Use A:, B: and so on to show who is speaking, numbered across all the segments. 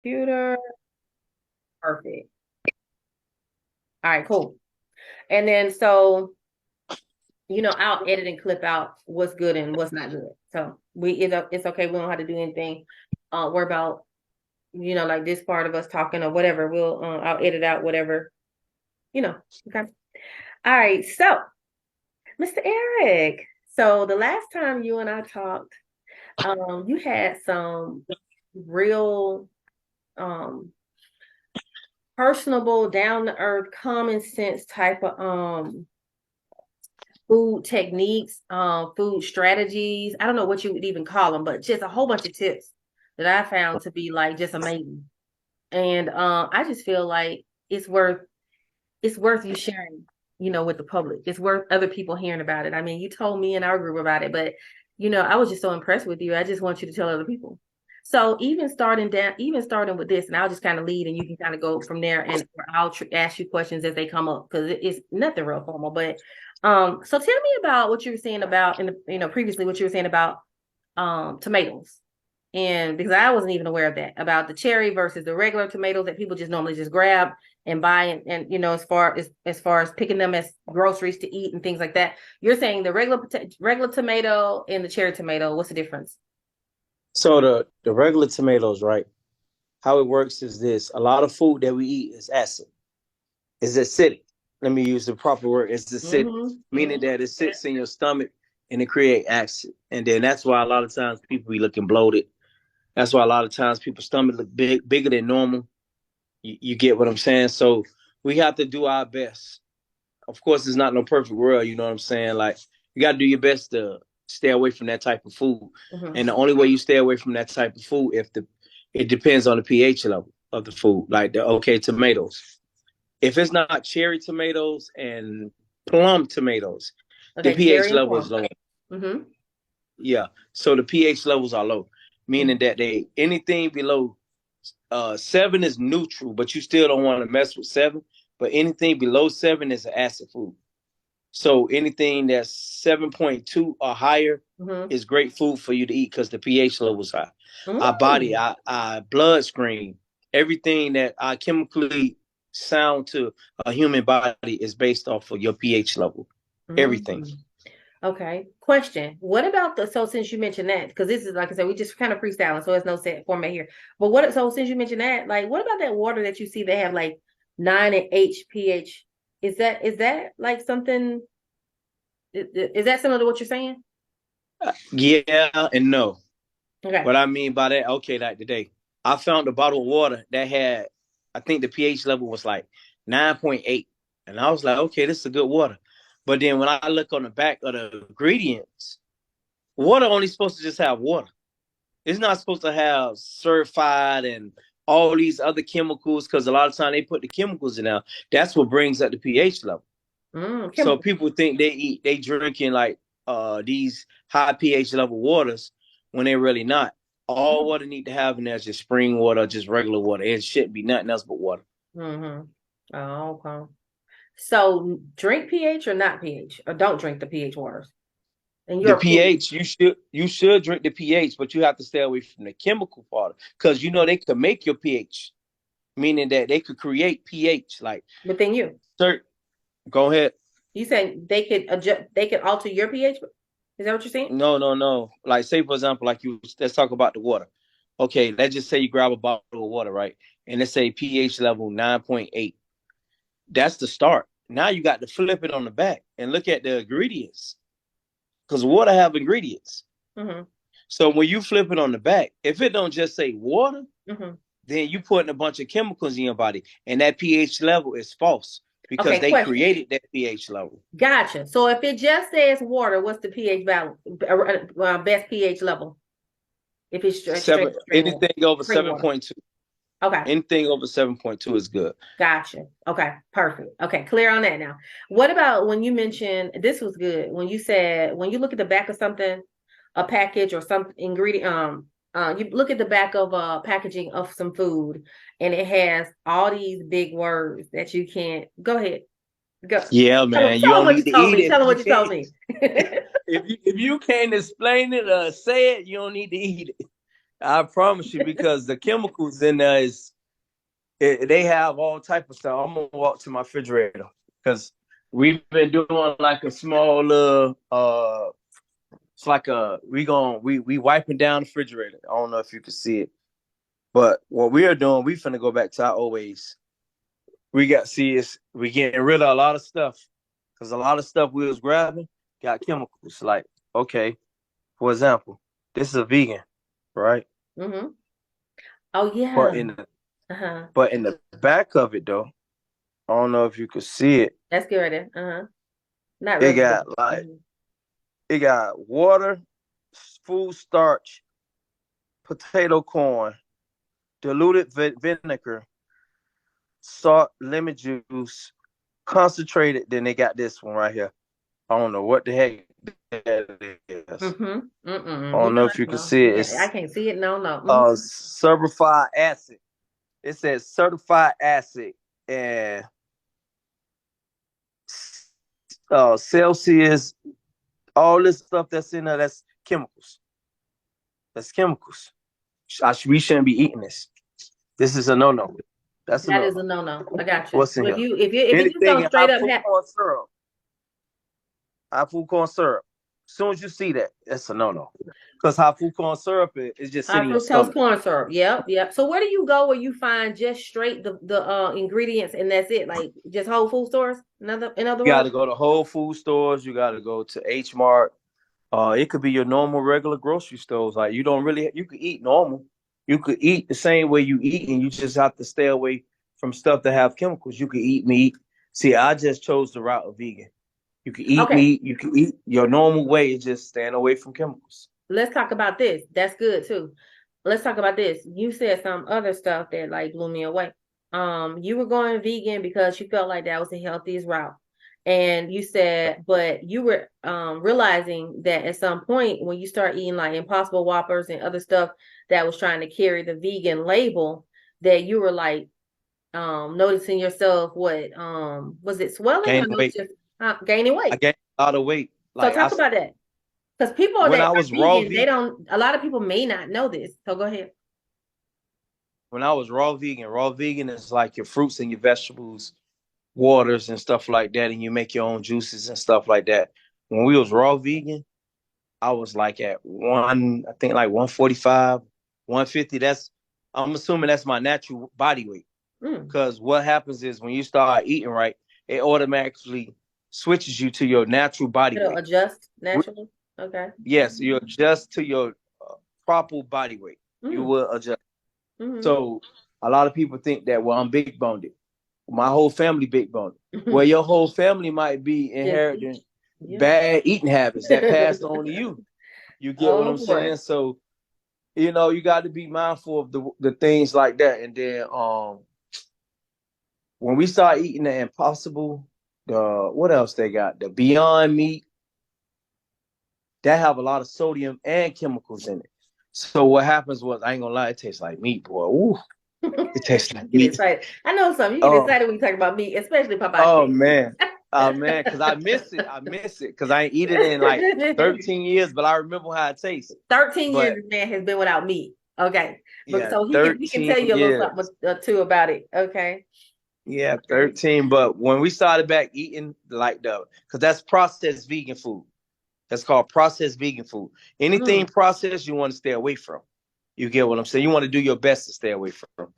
A: Computer. Perfect. All right, cool. And then so I'll edit and clip out what's good and what's not good. So it's okay. We don't have to do anything. Worry about like this part of us talking or whatever. I'll edit out whatever. You know. Okay. All right. So, Mr. Eric. So the last time you and I talked, you had some real um personable, down to earth, common sense type of food techniques, food strategies. I don't know what you would even call them, but just a whole bunch of tips that I found to be like just amazing. And I just feel like it's worth you sharing, with the public. It's worth other people hearing about it. I mean, you told me in our group about it, but I was just so impressed with you. I just want you to tell other people. So even starting with this, and I'll just kind of lead, and you can kind of go from there, and I'll ask you questions as they come up because it's nothing real formal. But so tell me about what you were saying about previously what you were saying about tomatoes, and because I wasn't even aware of that about the cherry versus the regular tomatoes that people just normally just grab and buy, and as far as picking them as groceries to eat and things like that. You're saying the regular tomato and the cherry tomato. What's the difference?
B: So the regular tomatoes, right? How it works is this: a lot of food that we eat is acid, is acidic. Let me use the proper word. It's acidic,
A: Mm-hmm.
B: meaning that it sits in your stomach and it create acid, and then that's why a lot of times people be looking bloated. That's why a lot of times people's stomach look bigger than normal. You get what I'm saying? So we have to do our best. Of course, it's not no perfect world. You know what I'm saying? Like you got to do your best to stay away from that type of food.
A: Mm-hmm.
B: And the only way you stay away from that type of food, if the it depends on the pH level of the food. Like tomatoes. If it's not cherry tomatoes and plum tomatoes, the
A: Okay,
B: pH
A: cherry and
B: level is
A: plum.
B: low.
A: Mm-hmm.
B: Yeah. So the pH levels are low,
A: Mm-hmm.
B: meaning that they anything below 7 is neutral, but you still don't want to mess with 7. But anything below 7 is an acid food. So anything that's 7.2 or higher
A: Mm-hmm.
B: is great food for you to eat because the pH level is high. Our body,
A: Mm.
B: our blood screen, everything that our chemically sound to a human body is based off of your pH level. Everything.
A: Mm. Okay. Question. What about so since you mentioned that, because this is like I said, we just kind of freestyling, so there's no set format here. But so since you mentioned that, like what about that water that you see they have like 9 and H pH? Is that like something is that similar to what you're saying?
B: Yeah and no.
A: Okay.
B: What I mean by that, okay, like today, I found a bottle of water that had, I think the pH level was like 9.8. And I was like, okay, this is a good water. But then when I look on the back of the ingredients, water only supposed to just have water. It's not supposed to have certified and all these other chemicals because a lot of time they put the chemicals in there. That's what brings up the pH level. So
A: Chemical.
B: people think they drinking like these high pH level waters when they're really not. All
A: Mm.
B: water need to have in there is just spring water, just regular water. It shouldn't be nothing else but water.
A: Mm-hmm. Oh, okay. So drink pH or not pH, or don't drink the pH waters, in
B: The
A: your opinion.
B: pH you should drink the pH, but you have to stay away from the chemical part because they could make your pH, meaning that they could create pH like
A: Within you.
B: certain. Go ahead.
A: You saying they could adjust, they could alter your pH? Is that what you're saying?
B: No, no, no. Like say for example, like let's talk about the water. Okay, let's just say you grab a bottle of water, right? And let's say pH level 9.8. That's the start. Now you got to flip it on the back and look at the ingredients. Because water have ingredients.
A: Mm-hmm.
B: So when you flip it on the back, if it don't just say water,
A: Mm-hmm.
B: then you putting a bunch of chemicals in your body. And that pH level is false because
A: Okay,
B: they
A: question.
B: created that pH level.
A: Gotcha. So if it just says water, what's the pH value? Best pH level? If it's straight
B: Seven
A: spring water.
B: anything over
A: Spring water.
B: 7.2.
A: Okay.
B: Anything over 7.2 is good.
A: Gotcha. Okay. Perfect. Okay. Clear on that now. What about when you mentioned this was good when you said when you look at the back of something, a package or some ingredient, you look at the back of packaging of some food and it has all these big words that you can't go ahead. Go.
B: Yeah,
A: Tell them,
B: man. You
A: tell them
B: don't
A: what you
B: need to
A: told
B: eat
A: me.
B: it
A: Tell
B: if
A: them
B: you
A: what you told
B: can't.
A: me.
B: If you can't explain it or say it, you don't need to eat it. I promise you, because the chemicals in there they have all type of stuff. I'm gonna walk to my refrigerator because we've been doing like a small it's like we wiping down the refrigerator. I don't know if you can see it, but what we are doing, we finna go back to our old ways. We getting rid of a lot of stuff because a lot of stuff we was grabbing got chemicals. Like, okay, for example, this is a vegan, right?
A: Mm-hmm. Oh
B: But
A: yeah.
B: in the
A: Uh-huh.
B: but in the back of it though, I don't know if you could see it.
A: That's good right there. Uh-huh. Not
B: It
A: really.
B: got like
A: Mhm.
B: it got water, food starch, potato corn, diluted vinegar, salt, lemon juice, concentrated. Then they got this one right here. I don't know what the heck that is.
A: Mm-hmm.
B: I
A: Mm-mm. You
B: don't know
A: know,
B: if you can
A: no.
B: see it.
A: Yeah, I
B: It's
A: can't see it. No, no. Mm-hmm.
B: certified acid. It says certified acid and Celsius. All this stuff that's in there, that's chemicals. That's chemicals. We shouldn't be eating this. This is a no-no. That's a
A: That is a
B: no-no.
A: no-no. I got you.
B: What's
A: So
B: in
A: if
B: here?
A: you just
B: Anything
A: go
B: in
A: straight up,
B: high food corn syrup. As soon as you see that, that's a no-no. Because high food corn syrup is just
A: high
B: sitting in your
A: fructose
B: stomach.
A: corn syrup. Yep, yep. So where do you go where you find just straight the ingredients and that's it? Like just whole food stores? In other
B: You got
A: words?
B: to go to Whole Food stores. You got to go to H Mart. It could be your normal regular grocery stores. Like you could eat normal. You could eat the same way you eat, and you just have to stay away from stuff that have chemicals. You could eat meat. See, I just chose the route of vegan. You can eat
A: Okay,
B: meat. You can eat your normal way. Just staying away from chemicals.
A: let's talk about this. That's good too. Let's talk about this. You said some other stuff that like blew me away. You were going vegan because you felt like that was the healthiest route. And you said, but you were realizing that at some point when you start eating like Impossible Whoppers and other stuff that was trying to carry the vegan label, that you were like noticing yourself what was it swelling or
B: Gaining
A: no
B: weight.
A: just gaining
B: I
A: weight?
B: gained a lot of weight.
A: So
B: Like
A: talk about that. Because people
B: when
A: that
B: I
A: are
B: was raw
A: vegan, they
B: vegan.
A: don't, a lot of people may not know this. So go ahead.
B: When I was raw vegan is like your fruits and your vegetables, waters and stuff like that, and you make your own juices and stuff like that. When we was raw vegan, I was like at I think like 145, 150. I'm assuming that's my natural body weight.
A: Mm.
B: Because what happens is when you start eating right, it automatically switches you to your natural body
A: It'll
B: weight.
A: adjust naturally. Okay.
B: Yes, you adjust to your proper body weight. You
A: Mm.
B: will adjust.
A: Mm-hmm.
B: So a lot of people think that, well, I'm big boned. My whole family big boned. Well, your whole family might be
A: Just
B: inheriting
A: yeah.
B: bad eating habits that passed on to you. You get what
A: Oh
B: I'm
A: boy.
B: saying? So, you got to be mindful of the things like that. And then when we start eating the Impossible, the what else they got? The Beyond Meat, that have a lot of sodium and chemicals in it. So what happens was, I ain't gonna lie, it tastes like meat, boy. Ooh, it tastes like
A: Get
B: meat.
A: excited. I know some. You get
B: Oh,
A: excited when you talk about meat, especially Popeye
B: oh
A: chicken.
B: man. Oh man, because I miss it. I miss it because I ain't eat it in like 13 years, but I remember how it tastes.
A: 13 years
B: But
A: this man has been without meat. Okay. But
B: yeah,
A: so he can
B: 13
A: tell you a little something
B: years.
A: too about it. Okay.
B: Yeah,
A: Okay.
B: 13. But when we started back eating like because that's processed vegan food. That's called processed vegan food. Anything
A: Mm.
B: processed, you want to stay away from. You get what I'm saying? You want to do your best to stay away from.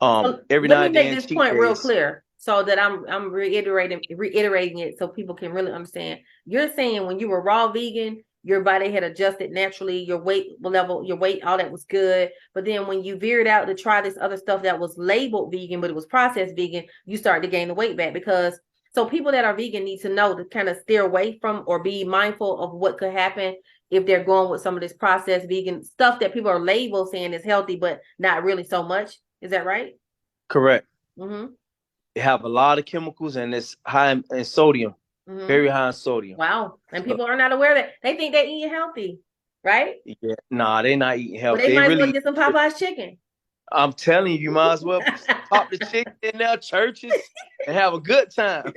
A: So
B: Every
A: let
B: now
A: me
B: and
A: make
B: then,
A: this
B: cheat
A: point real
B: days.
A: clear so that I'm reiterating it so people can really understand. You're saying when you were raw vegan, your body had adjusted naturally, your weight level, your weight, all that was good. But then when you veered out to try this other stuff that was labeled vegan, but it was processed vegan, you started to gain the weight back because so people that are vegan need to know to kind of steer away from or be mindful of what could happen if they're going with some of this processed vegan stuff that people are labeled saying is healthy, but not really so much. Is that right?
B: Correct.
A: Mm-hmm.
B: It have a lot of chemicals and it's high in sodium,
A: Mm-hmm.
B: very high in sodium.
A: Wow. And
B: So,
A: people are not aware that they think they're eating healthy, right?
B: yeah, nah, they not eating
A: Well,
B: healthy.
A: they
B: They
A: might as well
B: really,
A: get some Popeye's chicken.
B: I'm telling you, you might as well pop the chicken in their churches and have a good time.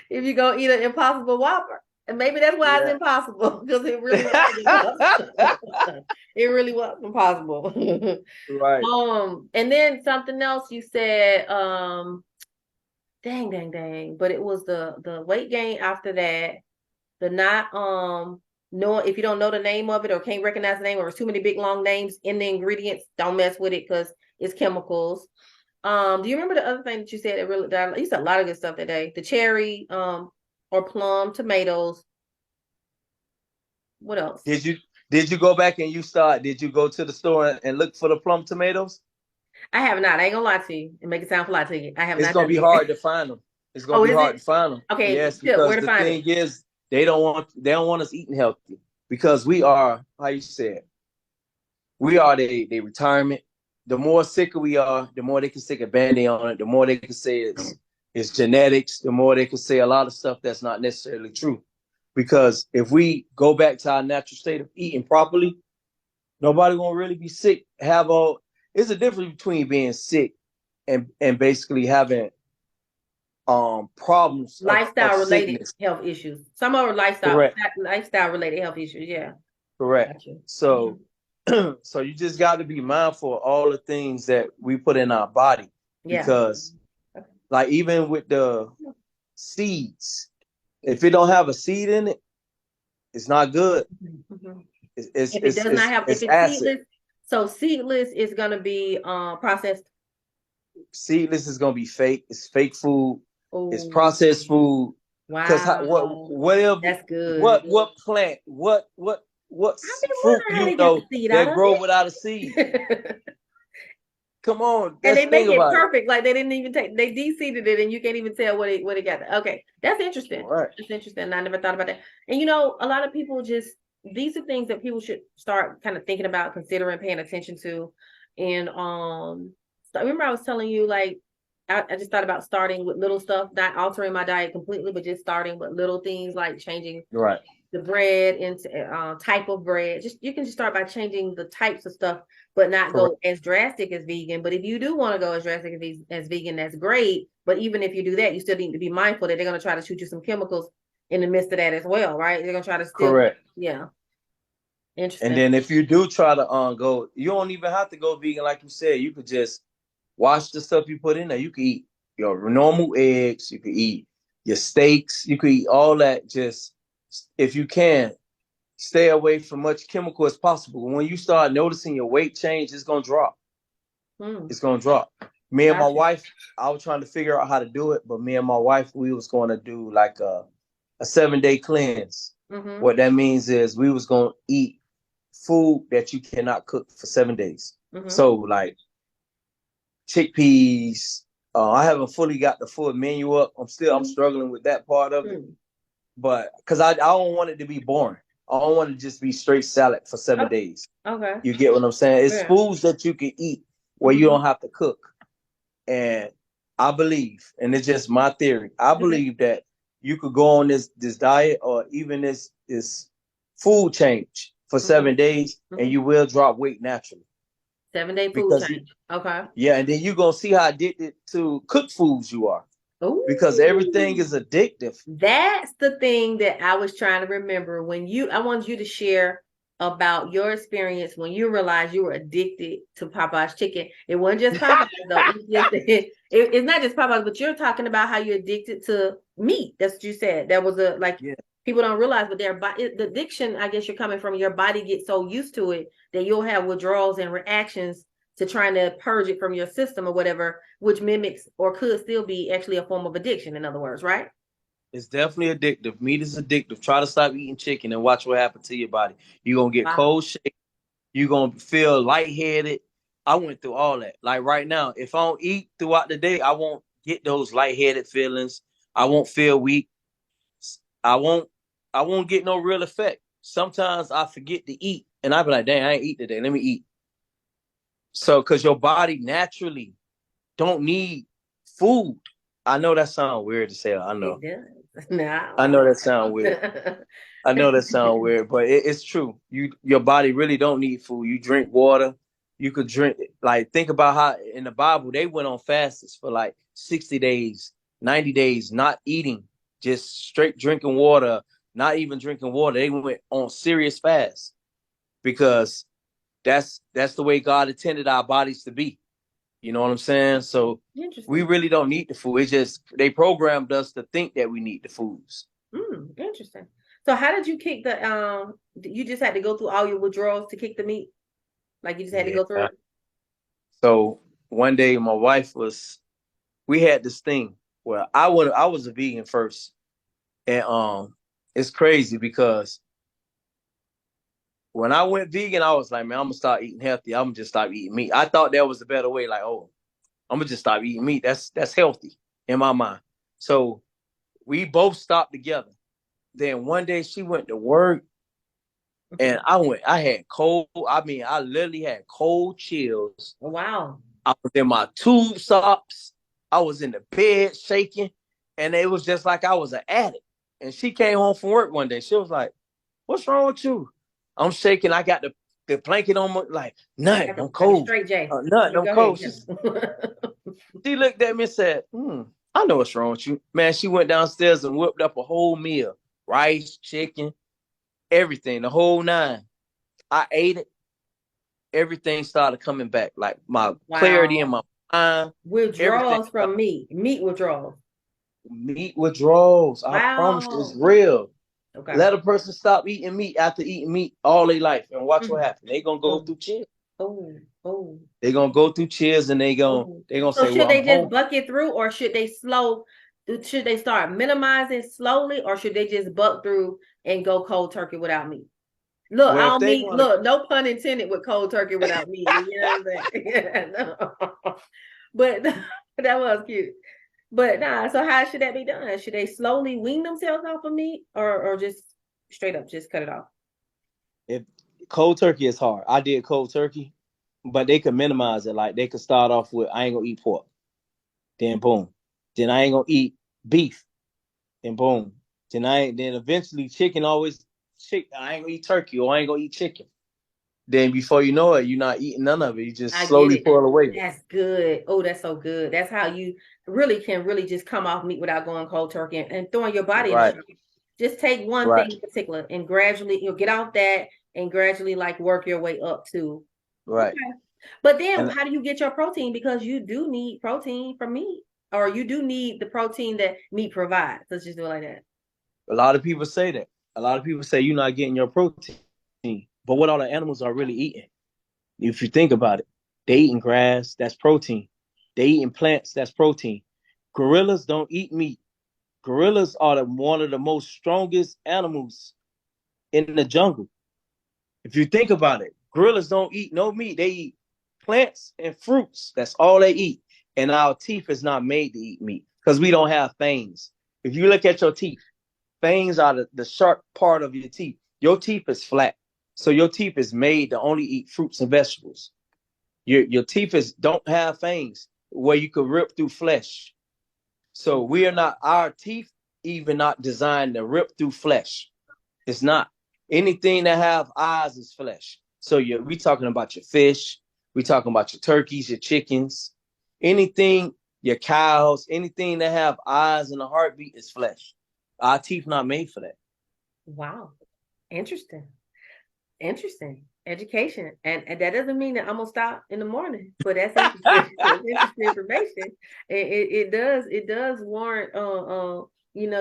A: If you go eat an Impossible Whopper. And maybe that's why it's
B: Yeah.
A: impossible because it really was impossible. It really was impossible.
B: Right.
A: And then something else you said, dang, dang, dang. But it was the weight gain after that, the not knowing if you don't know the name of it or can't recognize the name or there's too many big long names in the ingredients, don't mess with it because it's chemicals. Do you remember the other thing that you said that really that you said a lot of good stuff that day? The cherry, or plum, tomatoes. What else?
B: Did you go back and did you go to the store and look for the plum tomatoes?
A: I have not. I ain't gonna lie to you and make it sound polite to you. I have
B: It's
A: not
B: gonna
A: done
B: be
A: it yet.
B: hard to find them. It's gonna
A: Oh,
B: be
A: is
B: hard
A: it?
B: to find them.
A: Okay,
B: Yes,
A: tip, where
B: because
A: to
B: the
A: find it?
B: thing is, they don't want us eating healthy because we are, how you say it, we are the retirement. The more sicker we are, the more they can stick a band-aid on it. The more they can say it's genetics. The more they can say a lot of stuff that's not necessarily true. Because if we go back to our natural state of eating properly, nobody gonna really be sick. It's a difference between being sick and basically having problems of
A: Lifestyle related
B: sickness.
A: health issues. Some are
B: Correct.
A: lifestyle related health issues. Yeah,
B: Correct.
A: gotcha.
B: So so you just got to be mindful of all the things that we put in our body
A: Yeah.
B: because like even with the seeds, if it don't have a seed in it, it's not good.
A: Mhm.
B: It's it's
A: If it
B: it's
A: does not
B: it's,
A: have, if
B: it's
A: it's
B: acid.
A: seedless, so seedless is gonna be processed.
B: Seedless is gonna be fake. It's fake food. It's
A: Oh,
B: processed food. Because
A: wow,
B: whatever
A: that's good.
B: what plant what
A: I've been
B: fruit
A: wondering how they got the seed out
B: that
A: of
B: grow without a seed?
A: it.
B: Come on,
A: And
B: let's
A: they make
B: think
A: it
B: about it.
A: perfect. Like they didn't even take, they de-seeded it and you can't even tell what it got. Okay. That's interesting.
B: All right.
A: That's interesting. I never thought about that. And a lot of people just, these are things that people should start kind of thinking about, considering, paying attention to. And so I remember I was telling you, like, I just thought about starting with little stuff, not altering my diet completely, but just starting with little things like changing
B: Right.
A: the bread into type of bread. Just you can just start by changing the types of stuff, but not
B: Correct.
A: go as drastic as vegan. But if you do want to go as drastic as vegan, that's great. But even if you do that, you still need to be mindful that they're going to try to shoot you some chemicals in the midst of that as well, right? They're going to try to still,
B: Correct.
A: yeah,
B: And
A: interesting.
B: then if you do try to go, you don't even have to go vegan, like you said. You could just wash the stuff you put in there. You could eat your normal eggs. You could eat your steaks. You could eat all that. Just if you can, stay away from much chemical as possible. When you start noticing your weight change, it's gonna drop.
A: Hmm.
B: It's gonna drop. Me and my
A: Gotcha.
B: wife, I was trying to figure out how to do it, but me and my wife, we was going to do like a 7-day cleanse.
A: Mm-hmm.
B: What that means is we was gonna eat food that you cannot cook for 7 days.
A: Mm-hmm.
B: So like chickpeas. I haven't fully got the full menu up. I'm struggling with that part of it,
A: Mm-hmm.
B: but because I don't want it to be boring. I don't want to just be straight salad for seven
A: Oh,
B: days.
A: okay.
B: You get what I'm saying? It's
A: Yeah.
B: foods that you can eat where you
A: Mm-hmm.
B: don't have to cook. And I believe, and it's just my theory, I
A: Okay.
B: believe that you could go on this diet or even this food change for
A: Mm-hmm.
B: 7 days and
A: Mm-hmm.
B: you will drop weight naturally.
A: 7-day food
B: Because
A: change. Okay.
B: yeah, and then you're gonna see how addicted to cooked foods you are. Because everything
A: Ooh.
B: is addictive.
A: That's the thing that I was trying to remember when I wanted you to share about your experience when you realized you were addicted to Popeye's chicken. It wasn't just Popeye's though. It's not just Popeye's, but you're talking about how you're addicted to meat. That's what you said. That was
B: Yeah.
A: people don't realize, but the addiction, I guess you're coming from, your body gets so used to it that you'll have withdrawals and reactions to trying to purge it from your system or whatever, which mimics or could still be actually a form of addiction, in other words, right?
B: It's definitely addictive. Meat is addictive. Try to stop eating chicken and watch what happens to your body. You're gonna get
A: Wow.
B: cold shake. You're gonna feel lightheaded. I went through all that. Like right now, if I don't eat throughout the day, I won't get those lightheaded feelings. I won't feel weak. I won't I won't get no real effect. Sometimes I forget to eat and I be like, dang, I ain't eat today. Let me eat. So cause your body naturally don't need food. I know that sounds weird to say. I
A: It
B: know.
A: does. No.
B: I know that sounds weird. I know that sounds weird, but it's true. Your body really don't need food. You drink water. You could drink like think about how in the Bible they went on fasts for like 60 days, 90 days, not eating, just straight drinking water, not even drinking water. They went on serious fast because that's the way God intended our bodies to be. You know what I'm saying? So we
A: Interesting.
B: really don't need the food. It's just they programmed us to think that we need the foods.
A: Interesting. So how did you kick the you just had to go through all your withdrawals to kick the meat? Like you just had to
B: Yeah.
A: go through it?
B: So one day my wife was we had this thing where I was a vegan first. And it's crazy because when I went vegan, I was like, man, I'm gonna start eating healthy. I'm gonna just stop eating meat. I thought that was a better way, like, oh, I'm gonna just stop eating meat. That's healthy in my mind. So we both stopped together. Then one day she went to work and I had cold, I literally had cold chills.
A: Wow.
B: I was in my tube socks. I was in the bed shaking, and it was just like I was an addict. And she came home from work one day. She was like, "What's wrong with you?" I'm shaking. I got the blanket on my like nothing. I'm
A: Got a
B: cold.
A: straight J.
B: Nothing. I'm
A: Go
B: cold.
A: ahead.
B: She looked at me and said, I know what's wrong with you. Man, she went downstairs and whipped up a whole meal. Rice, chicken, everything, the whole nine. I ate it. Everything started coming back. Like my clarity in
A: Wow.
B: my mind, everything.
A: Withdrawals from meat withdrawals.
B: Meat withdrawals. I promise you, it's
A: Wow.
B: real.
A: Okay.
B: Let a person stop eating meat after eating meat all their life and watch what
A: Mhm.
B: happens. They gonna go
A: Oh,
B: through chills.
A: oh, oh,
B: They gonna go through chills and
A: oh.
B: they gonna
A: So
B: say,
A: should
B: well, I'm
A: they just
B: home.
A: bucket through, or should they start minimizing slowly, or should they just buck through and go cold turkey without meat? Look,
B: Well,
A: I
B: if
A: don't
B: they
A: mean,
B: wanna
A: look, no pun intended with cold turkey without meat. You know what I'm saying? Yeah, no. But that was cute. But nah, so how should that be done? Should they slowly wean themselves off of meat, or just straight up just cut it off?
B: if cold turkey is hard. I did cold turkey, but they could minimize it. Like they could start off with I ain't gonna eat pork. Then boom. Then I ain't gonna eat beef. Then boom. Then eventually chicken always I ain't gonna eat turkey or I ain't gonna eat chicken. Then before you know it, you're not eating none of it. You just
A: I get
B: slowly
A: it.
B: pull away.
A: That's good. Oh, that's so good. That's how you really can really just come off meat without going cold turkey and throwing your body in the
B: Right,
A: shock. Just take one
B: right,
A: thing in particular and gradually you'll get off that and gradually like work your way up to.
B: right.
A: Okay. But then
B: And
A: how do you get your protein? Because you do need protein from meat, or you do need the protein that meat provides. Let's just do it like that.
B: a lot of people say that. A lot of people say you're not getting your protein. But what all the animals are really eating? If you think about it, they eating grass, that's protein. They eating plants, that's protein. Gorillas don't eat meat. Gorillas are one of the most strongest animals in the jungle. If you think about it, gorillas don't eat no meat. They eat plants and fruits. That's all they eat. And our teeth is not made to eat meat because we don't have fangs. If you look at your teeth, fangs are the sharp part of your teeth. Your teeth is flat. So your teeth is made to only eat fruits and vegetables. Your teeth don't have fangs where you could rip through flesh. So we are not our teeth even not designed to rip through flesh. It's not. Anything that have eyes is flesh. So we talking about your fish, we talking about your turkeys, your chickens, anything, your cows, anything that have eyes and a heartbeat is flesh. Our teeth not made for that.
A: Wow. Interesting. Interesting. Education. And that doesn't mean that I'm gonna stop in the morning, but that's interesting. It's interesting information. It does warrant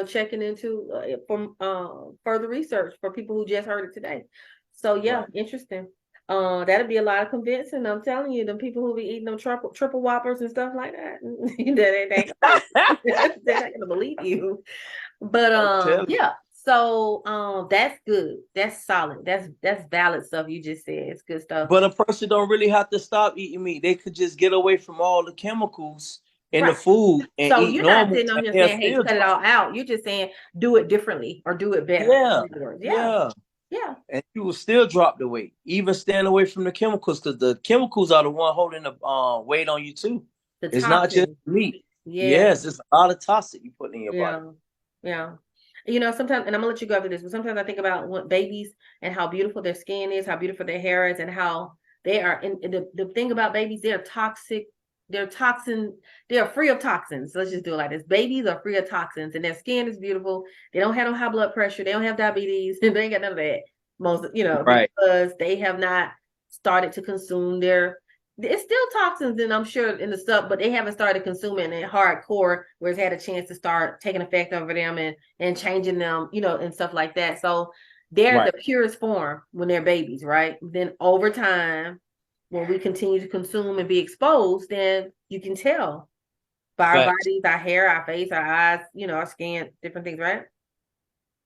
A: checking into from further research for people who just heard it today. So yeah,
B: Right.
A: interesting. That'll be a lot of convincing. I'm telling you, the people who be eating them triple whoppers and stuff like that, they're not gonna believe you. But
B: I'm telling you.
A: yeah. So that's good. That's solid. That's valid stuff you just said. It's good stuff.
B: But a person don't really have to stop eating meat. They could just get away from all the chemicals in the
A: Right.
B: food and
A: So
B: eat
A: you're not
B: normal,
A: sitting on
B: and
A: here
B: they'll
A: saying, hey,
B: still
A: cut it
B: drop.
A: all out. You're just saying do it differently or do it better.
B: Yeah,
A: Yeah.
B: yeah.
A: Yeah.
B: And you will still drop the weight, even staying away from the chemicals, because the chemicals are the one holding the weight on you too.
A: The
B: It's not just
A: toxins.
B: meat.
A: Yeah.
B: Yes, it's a lot of toxic you put in your body.
A: Yeah. Yeah. Sometimes, and I'm gonna let you go after this, but sometimes I think about what babies and how beautiful their skin is, how beautiful their hair is, and how they are. And the thing about babies, they're toxic they're toxin, they're free of toxins. Let's just do it like this. Babies are free of toxins and their skin is beautiful. They don't have no high blood pressure. They don't have diabetes. They ain't got none of that. Most,
B: Right.
A: because they have not started to consume it's still toxins and I'm sure in the stuff, but they haven't started consuming it hardcore where it's had a chance to start taking effect over them and changing them, and stuff like that. So they're the purest form when they're babies, right? Then over time, when we continue to consume and be exposed, then you can tell by our
B: Facts.
A: bodies, our hair, our face, our eyes, our skin, different things, right?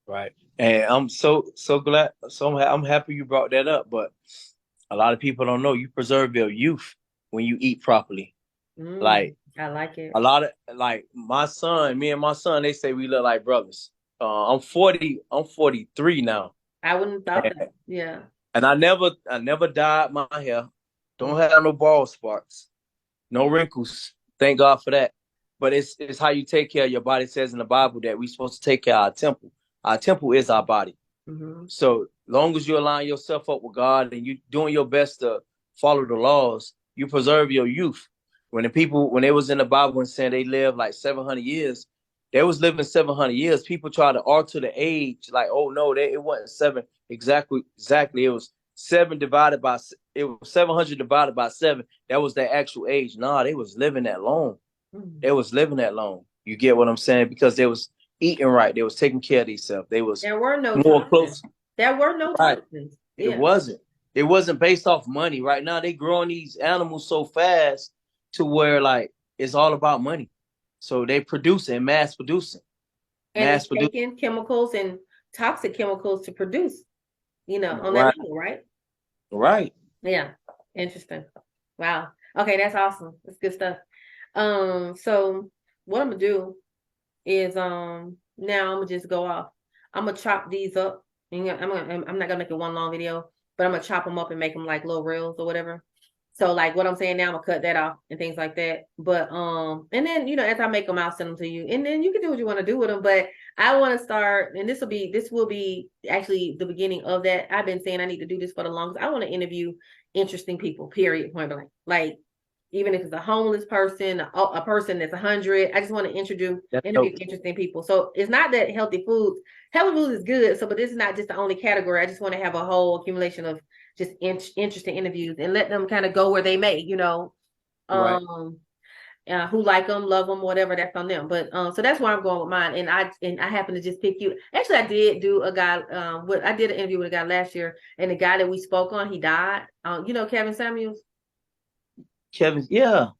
B: Right. And I'm so glad. I'm happy you brought that up. But a lot of people don't know you preserve your youth when you eat properly. Like
A: I like it.
B: a lot of me and my son, they say we look like brothers. I'm 40. I'm 43 now.
A: I wouldn't have thought that. Yeah.
B: And I never dyed my hair. Don't have no bald spots. No wrinkles. Thank God for that. But it's how you take care of your body. It says in the Bible that we're supposed to take care of our temple. Our temple is our body.
A: Mm-hmm.
B: So long as you align yourself up with God and you doing your best to follow the laws, you preserve your youth. When they was in the Bible and saying they lived like 700 years, they was living 700 years. People try to alter the age, like, oh no, it wasn't seven exactly. It was 700 divided by 7. That was their actual age. Nah, they was living that long.
A: Mm-hmm.
B: They was living that long. You get what I'm saying? Because they was eating right. They was taking care of themselves. They was
A: there were no
B: more
A: toxins.
B: close.
A: There were no
B: right.
A: toxins.
B: Yeah.
A: It
B: wasn't based off money. Right now they growing these animals so fast to where like it's all about money. So they producing, mass producing.
A: And it's taking chemicals and toxic chemicals to produce, on that level, right?
B: Right.
A: Yeah. Interesting. Wow. Okay, that's awesome. That's good stuff. So what I'm gonna do is now I'm gonna just go off. I'm gonna chop these up. And I'm not gonna make it one long video, but I'm gonna chop them up and make them like little reels or whatever. So like what I'm saying now, I'm gonna cut that off and things like that. But and then as I make them, I'll send them to you, and then you can do what you want to do with them. But I want to start, and this will be actually the beginning of that. I've been saying I need to do this for the longest. I want to interview interesting people. Period. Point blank. Like even if it's a homeless person, a person that's 100, I just want to interview interesting people. So it's not that healthy food is good. So, but this is not just the only category. I just want to have a whole accumulation of just interesting interviews and let them kind of go where they may,
B: right.
A: Who like them, love them, whatever, that's on them. But so that's where I'm going with mine. And I happen to just pick you. Actually, I did do a guy. I did an interview with a guy last year, and the guy that we spoke on, he died. Kevin Samuels.
B: Kevin, yeah.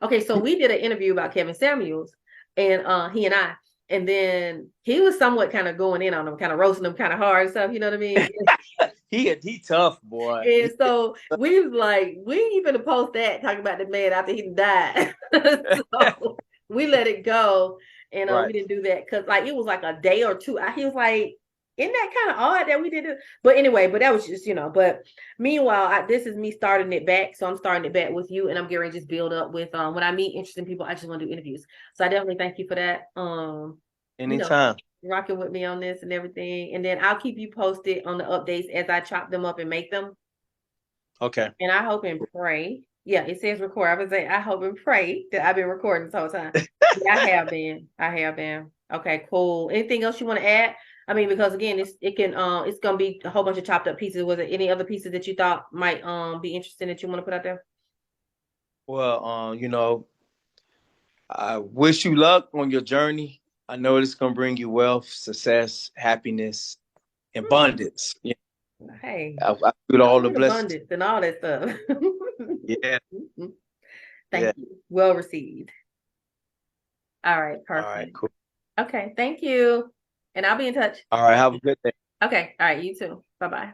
A: Okay, so we did an interview about Kevin Samuels, and he and I, and then he was somewhat kind of going in on him, kind of roasting him kind of hard and stuff. You know what I mean?
B: he tough, boy.
A: And so we was like, we ain't even post that talking about the man after he died. So we let it go, and we didn't do that because like it was like a day or two. He was like, isn't that kind of odd that we did it? But anyway, that was just, but meanwhile, this is me starting it back. So I'm starting it back with you, and I'm getting ready to just build up with, when I meet interesting people, I just want to do interviews. So I definitely thank you for that.
B: Anytime.
A: Rocking with me on this and everything. And then I'll keep you posted on the updates as I chop them up and make them.
B: Okay.
A: And I hope and pray. Yeah, it says record. I would say I hope and pray that I've been recording this whole time. Yeah, I have been. Okay, cool. Anything else you want to add? I mean, because again, it's gonna be a whole bunch of chopped up pieces. Was there any other pieces that you thought might be interesting that you want to put out there?
B: Well, I wish you luck on your journey. I know it's gonna bring you wealth, success, happiness, abundance. Yeah.
A: Hey,
B: I feel all the blessings
A: abundance and all that stuff.
B: Yeah.
A: Thank you. Well received. All right, perfect.
B: All right, cool.
A: Okay, thank you. And I'll be in touch.
B: All right, have a good day.
A: Okay, all right, you too. Bye-bye.